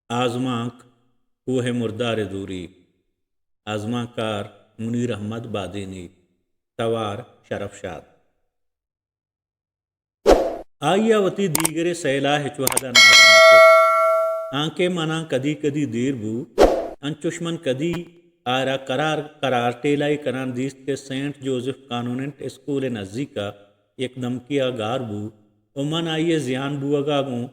आज़माक कोह मुर्दार दूरी। आज़माकार मुनीर अहमद बादीनी। तवार शरफशाद। आयावती दीगरे सैला हिचवादा नागनको आंके मना कदी कदी देर बू अंचुष्मन कदी आरा करार करार टेलाई करान दीस्त के सेंट जोसेफ कानूनेंट स्कूल नज़दीका एक दमकिया गार बू उमन आइए जियान बू अगागों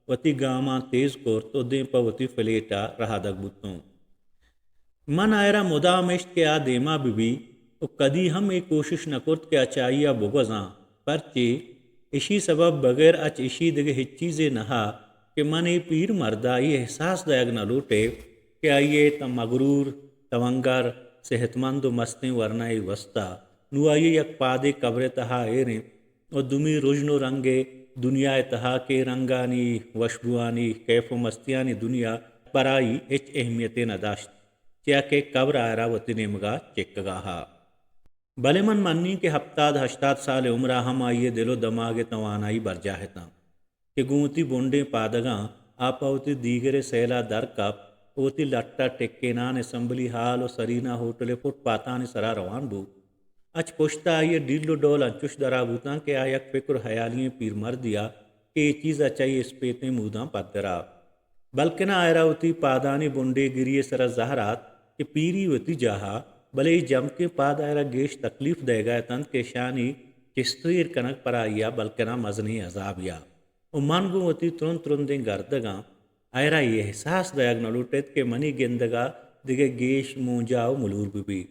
वती गामा तेज कोर तो दे पवती फलेटा रहा दग बुतों मन आयरा मुदामिश्त के आ देमा बिबी तो कदी हम एक कोशिश न कुर्त के अचाइया बुगजा परचे इसी सबब बगैर अच इसी दगे हिच्चीज़े नहा कि मन ए पीर मर्दा ये एहसास दयग न लूटे कि आइए त मगरूर तवंगर सेहतमंद मस्तें वरना वस्ता नु आइए यक पादे कब्र तहा एरें और दुमी रुजनो रंगे दुनिया तहा के रंगानी वशबुआनी कैफ मस्तियानी दुनिया पराई एच अहमियत न दाश्त क्या के कब्र आयरा वती नेमगा चेकगाहा भले मन मन्नी के हफ्ताद हश्ताद साल उम्र हम आइए दिलो दमागे तवानाई बरजा है कि गूंती बुंडे पादगा आपावती दीगरे सैला दर कप ओती लट्टा टेक्के नान असम्बली हाल और सरीना होटले फुट पाता ने सरा रवान बू अच पुश्ता आइए डीलो डोल अंचुश दरा बूता के आयक फिक्र हयालियाँ पीर मर दिया कि ये चीज़ अचाई स्पेते मूदा पदरा बल्कि ना आयरावती पादानी बुंडे गिरिए सरा जहरात कि पीरी वती जाहा भले ही जम के पाद आयरा गेश तकलीफ देगा तंत के शानी किस्तीर कनक पर आइया बल्कि ना मजनी अजाबिया उमान गुवती तुरंत तुरंत गर्दगा आयरा ये एहसास दयाग न लुटेत के मनी गेंदगा दिगे गेश मूंजाओ मुलूर बिबी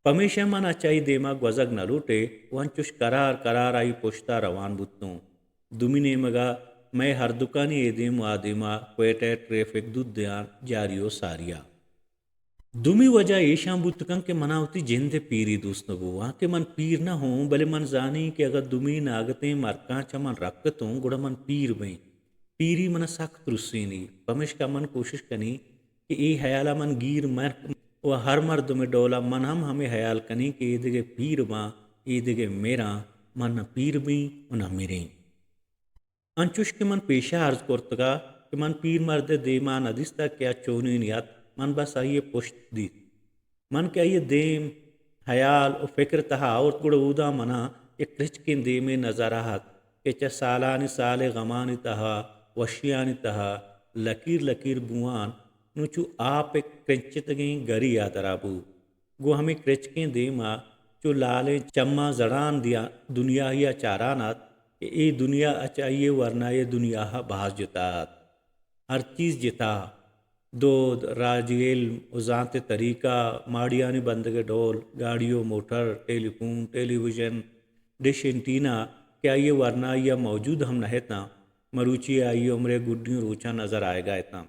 पमेशा मन अचाई देमा ग्वजग न लूटे वंचुश करार करार आई पुश्ता रवान बुत्तों दुमिने मगा मैं हर दुकानी एदेम आदिमा क्वेटे ट्रैफिक दुद्यान जारियो सारिया दुमी वजह ऐशा बुतकं के मनावती जिंदे पीरी दोस्त नगो के मन पीर न हो भले मन जानी कि अगर दुमी नागते मरका चमन रखतों गुड़ा मन पीर बई पीरी मन सख्त रुस्सीनी पमेश का मन कोशिश कनी कि ए हयाला मन गीर मर वह हर मर्द में डोला मन हम हमें हयाल कनी कि ईदगे पीर माँ ईदगे मेरा मन पीर बी उन मेरे अंचुश के मन पेशा अर्ज कोर्तगा कि मन पीर मर्द देमा नदिस्ता क्या चोनी नियत मन बस आइए पुष्ट दी मन के आइए देम हयाल और फिक्र तहा और गुड़ उदा मना एक कृच के दे में नजराहत के च सालानी साले गमानी तहा वशियानी तहा लकीर लकीर बुआन नुचु आप एक कृचित गई गरी यादराबू गो हमें कृच के दे माँ चो लाले चम्मा जड़ान दिया दुनिया या चारानात ये दुनिया अचाइए वरना ये दुनिया बाज जितात हर चीज़ जिता दूध राजेल उजात तरीका माड़ियानी बंदगे ढोल गाड़ियों motor telephone television dish antenna क्या ये वरना या मौजूद हम नहता मरूची आई उम्र गुड्डियों रोचा नज़र आएगा इतना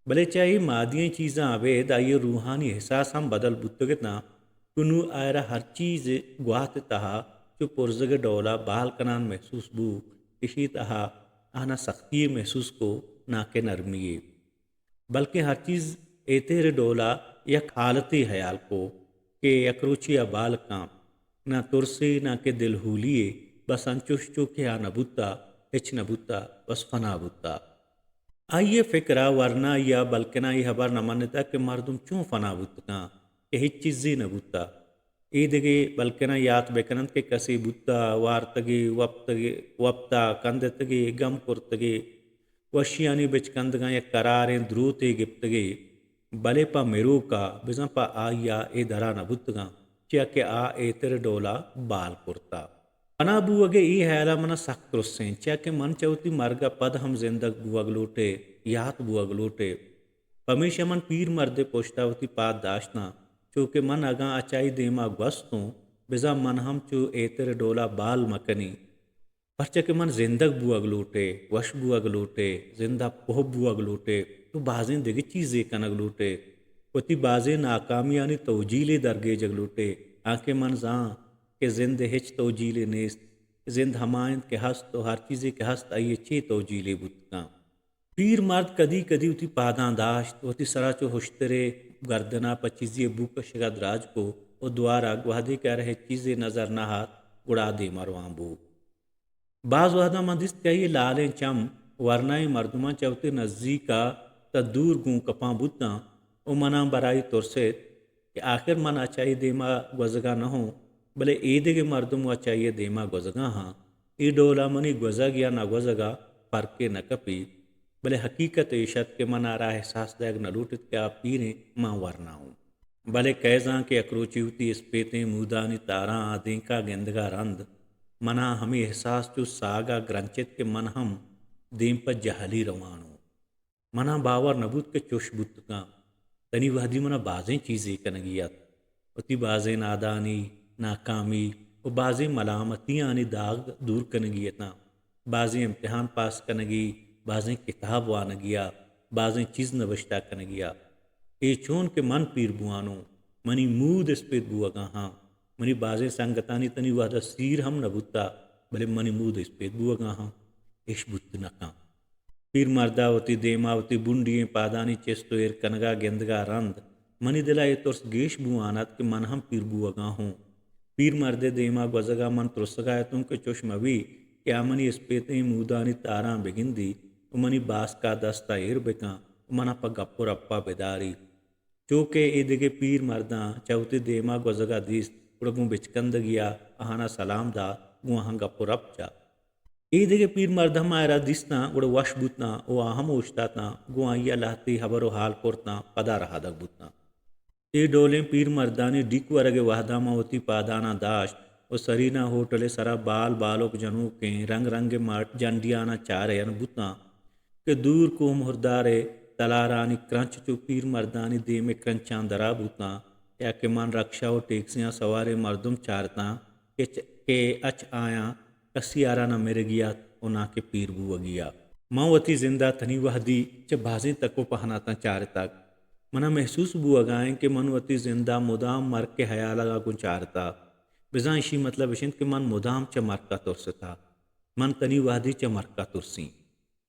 भले चाहे मादियाँ चीज़ें आवेद आइए रूहानी एहसास हम बदल बुतगतना कुनु आयरा हर चीज़ गुआत तहा जो पुरजग डोला बाल कनान महसूस बू किसी तहा आना सख्ती महसूस को ना के नरमिए बल्कि हर चीज़ एतेरे डोला यक हालती हयाल को के यकरुचिया बाल काम ना तुरसे ना के दिल हुलिए बस अंचुश चुके आ नबुता हिच नबुता बस फना बुता आइए फिक्रा वरना या बल्कि ना ये हबर न मान्यता के मर्दुम चूँ फना बुतना के हिच चीज़ी नबुता ईदगे बल्कि ना यात बेकनंत के कसी बुता वार्तगे वप्तगे वप्ता कंदतगे गम कुर्तगे वशियानी बिचकंदगा या करारें द्रूते गिप्तगे भले पा मेरू का बिजा पा आया ए धरा नबुतगा क्या के आ ए तेरे डोला बाल कुर्ता अना बुअगे ई हैला मना सख्त रुस्सें क्या के मन चौती मरगा पद हम जिंदग बुअग लूटे यात बुअग लूटे पमेशा मन पीर मर्दे पोश्तावती पाद दाशना चूँकि मन अगा अचाई देमा ग्वस्तों बिजा मन हम चू ए तेरे डोला बाल मकनी परचे के मन जिंदग बुअग लूटे वश बुअग लूटे जिंदा पोह बुअग लूटे तो बाजें देगी चीज़ें कनग लूटे वती बाजें नाकामियानी तोजीले दरगे जग लूटे आंखें मन जा के जिंद हिच तोजीले नेस्त जिंद हमायत के हस्त तो हर चीज़ें के हस्त आइए चे तोजीले बुतका पीर मर्द कदी कदी उती पादा दाश्त वती सरा चो हुश्तरे गर्दना पचीज़े बुक शगद राज को वो द्वारा गुहादे कह रहे चीज़ें नजर न हाथ उड़ा दे मरवाबू बाज़ वादा मदिस्त कही लालें चम वरनाए मर्दमा चवते नज़दीका تا دور گوں کپاں بوتاں او منا برائی ترسیت کہ آخر من اچائی دیما گوزگا نہ ہوں بلے ایدگے مردم اچائیے دیما گوزگا ہاں ای ڈولا منی گوزگ یا نہ گوزگا فرقے نہ کپی بلے حقیقت عیشت کے من آرا احساس دیگ نہ لوٹت کیا پیریں ماں ورنا ہوں بلے کیزاں کے اکروچیوتی اس پیتیں مودانی تاراں آدیں کا گندگا رند منا ہمیں احساس چو ساگا گرنچت کے من ہم دیم پر جہلی روانو منا باور نبوت کے چوش بوت کا تنی وحدی منا بازیں چیزیں کنگیت اتی بازیں نادانی ناکامی و بازیں ملامتیاں آنی داغ دور کنگیتاں بازیں امتحان پاس کنگی بازیں کتاب وانگیا بازیں چیز نوشتہ کنگیا اے چون کے من پیر بوانو منی مود اس پیت بوگا ہاں منی بازیں سنگتانی تنی وحدہ سیر ہم نبوتا بلے منی مود اس پیت بوگا ہاں ایش بوت نکاں پیر مرداوتی دیماوتی بنڈییں پادانی چیستو ایر کنگا گندگا رند منی دلا ای ترس گیش بو آنات کہ من ہم پیر بوگا ہوں پیر مردے دیما گوزگا من ترسگا تم کے چشموی کیا منی اس پیتیں مودانی تاراں بگندی و منی باس کا دستا ایر بکاں و منا پا گپو رپا بداری چوکے ایدگے پیر مرداں چوتی دیما گوزگا دیست اڑگوں بچکند گیا آہانا سلام دا گو آہاں گپو رپ چا ایدگے پیر مردہ مائرہ دیستاں اڑ وش بوتنا او آہم اوشتاتاں گو آئیا لہتی حبر و حال پورتاں پدا رہا دک بوتنا اے ڈولیں پیر مردانی ڈیک ورگے وحدہ موتی پادانا داشت و سرینا ہوٹلے سرا بال بالوک جنو کیں رنگ رنگ مارٹ جنڈیانا چارے ان بوتاں کہ دور کو مہردارے تلارانی کرنچ چو پیر مردانی دے میں کرنچان درا بوتاں یا کہ من رکشا و ٹیکسیاں سوارے مردم چارتاں کہ اچ آیاں کسی آرا نہ میرے گیا و نہ کہ پیر بو گیا ماں زندہ تنی وحدی چھ بازیں تکو پہناتا چار تک منا محسوس بو اگائیں کہ من وتی زندہ مدام مر کے حیال لگا گن چارتا بزاں اشی مطلب اشند کہ من مدام چھ مر کا ترستا من تنی وحدی چھ مر کا ترسیں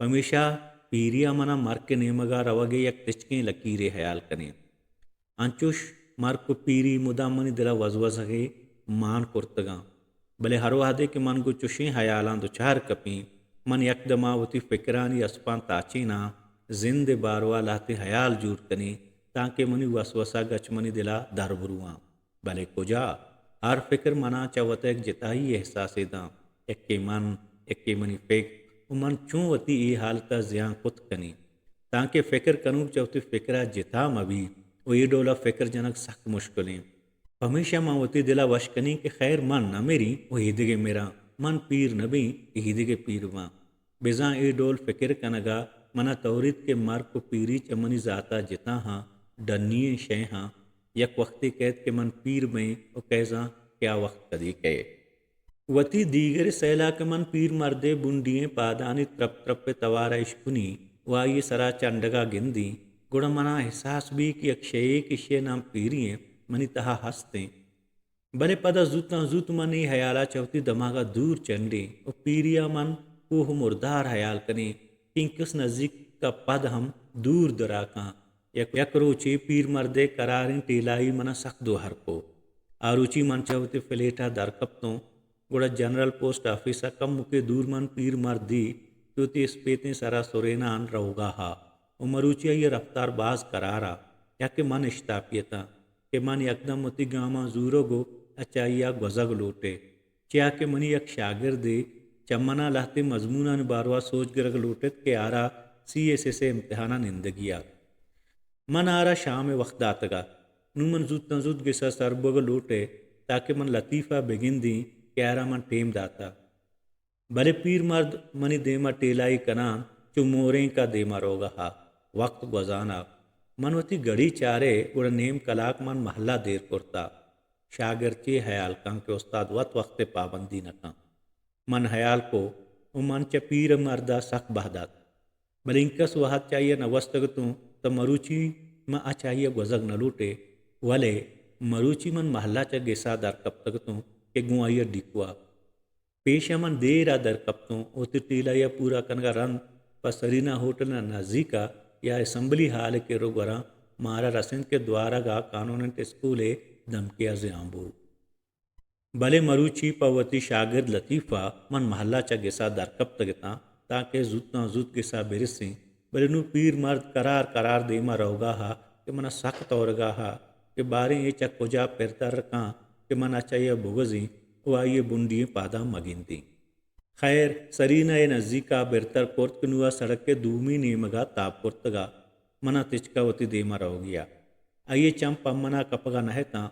ہمیشہ پیریا منا مر کے نیمگا روگے یک تچکیں لکیرے حیال کنے انچوش مر کو پیری مدام منی دلا وزوزگے مان کرتگاں بلے ہر وحدے کہ من کو چوشیں حیالان دو چار کپیں من یک دماوتی فکرانی اسپان تاچینا زند باروا لاتے حیال جور کنی تاکہ منی وسوسہ گچ منی دلا در بروان بلے کجا ہر فکر منا چوتا ایک جتائی احساس داں ایک من ایک منی فکر و من چون وتی ای حالتا زیان کت کنی تاکہ فکر کنوک چوتی فکرہ جتا مبی و ای ڈولا فکر جنک سخت مشکلیں ہمیشہ ماں وتی دلا وشکنی کہ خیر من نہ میری وہ ہیدگے میرا من پیر نبی ہیدگے پیر ماں بزاں ای ڈول فکر کنگا منا تورید کے مر کو پیری چمنی ذاتا جتا ہاں ڈنی شے ہاں یک وقتی کہت کہ من پیر میں او کیزاں کیا وقت کدی کہے وتی دیگر سیلا کے من پیر مردے بنڈییں پادانی ترپ ترپ پہ توارا اشکنی وائی سرا چنڈگا گندی گڑا منا احساس بھی کہ اکشے کشے نام پیرییں منی تہا ہستیں بلے پدا زوتاں زوت منی حیالا چوتی دماغا دور چنڈے او پیریا من کوہ مردار حیال کنے کنکس نزدیک کا پد ہم دور دراکاں یک روچی پیر مردے قراریں ٹیلائی منا سخت دو ہر کو آروچی من چوتی فلیٹا در کپتوں گوڑا جنرل پوسٹ آفیسا کم مکے دور من پیر مردی چوتی اس پیتیں سرا سورینا ان روگا ہا او مروچیا یہ رفتار باز قرارا یا کہ من اشتاپیتا کہ من یکدم متی گاما زورو گو اچائیا گوزگ لوٹے چیا کہ منی یک شاگردے چمنا لہتے مضمونان باروا سوچ گرگ لوٹت کے آرا سی ایس ایس امتحانہ نندگیا من آرا شام وقت آتگا نو من زود زود گسا سربگ لوٹے تاکہ من لطیفہ بگن دیں کہ آرا من ٹیم داتا بلے پیر مرد منی دیما ٹیلائی کنان چو موریں کا دیما روگا ہا وقت گزانا من وتی گڑی چارے گوڑا نیم کلاک من محلہ دیر کرتا شاگرچے حیال کان کے استاد وقت پابندی نکاں من حیال کو و من چا پیر مردہ سخت بہدات بل انکس وحد چاہیے نوستگتوں تا مروچی ما اچائیے گوزگ نلوٹے ولے مروچی من محلہ چا گسا در کپتگتوں کہ گوں آئیے ڈکوا پیشا من دیرا در کپتوں او تی ٹیلا یا پورا کنگا رند پا سرینا ہوٹل نزدیکا یا اسمبلی حال کے روگراں مارا رسند کے دوارا گا قانوننٹ اسکولے دمکیا زیامبو بلے مروچی پاوتی شاگرد لطیفہ من محلہ چا گسا در کب تگتا تاکہ زودنا زود گسا برسیں बले नू पीर मर्द करार करार देमा रहोगा हा कि मना सख्त औरगा हा कि बारे ये चा कुजा पिरता रखा कि मना चाहिए बुगजी वो आइए बुंडी पादा मगिंदी खैर सरीना ये नज़दीका बिरतर कोर्तकनुआ सड़क के दूमी नीमगा ताप कुर्तगा मना तिचकावती देमा रहो गया आइए चम पम्मना कपगा नहता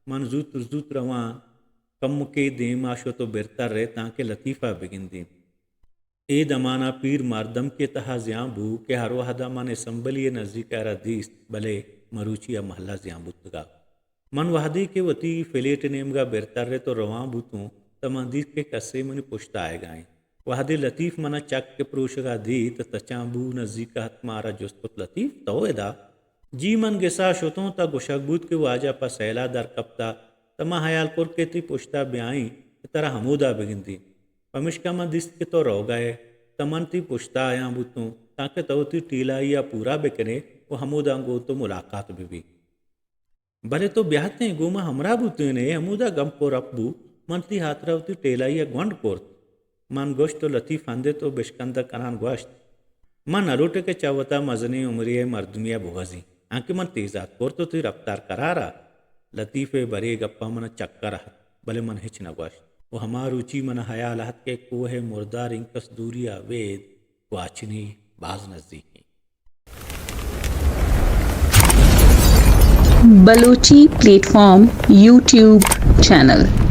मन जूत रवा कम के देमा शो तो बिरतर रहे ताकि लतीफ़ा बिगिंदी ए दमाना पीर मारदम के तहा ज्यां बू के हर वहदा मन संबलिए नज़दीक दीस भले मरूचिया महला ज्यां बुतगा मन वहदी के वती फिलेट नेमगा बिरतर रे तो रवां बूतू तमादीस के कस्से मन पुश्ता आए गाए वहदे लतीफ़ मना चक के प्रोशगा दी तचाबू नज़दीक हथ मारा जुस्तुत लतीफ़ तो एदा जी मन गिसा शुतों ता गुशकबूत के वाजा पा सैला दर कपता तमा हयाल पुर के ती पुश्ता ब्याई तरह हमूदा बिगिंदी पमिश्का में दिस्त के तो रो गए तमन ती पुश्ता आया बुतों ताकि तो ती टीला या पूरा बिकने वो हमूदा गो तो मुलाकात भी भले तो ब्याहते गोमा हमरा बुते ने हमूदा गम पोर अब्बू मन ती हाथरावती टेला या ग्वंड कोर्त मन गोश्त तो लतीफ़ आंदे तो बिश्कंदा करान गोश्त मन अरोटे के चावता मजनी उमरिए मर्दमिया बुगजी आंके मन तेजात कोर तो ती रफ्तार करारा लतीफ़े बरे गप्पा मन चक्कर भले मन हिच न गोश्त वो हमार रुचि मन हयाल हत के कोहे मुर्दार इंकस दूरिया वेद वाचनी बाज नजदीकी बलोची प्लेटफॉर्म यूट्यूब चैनल।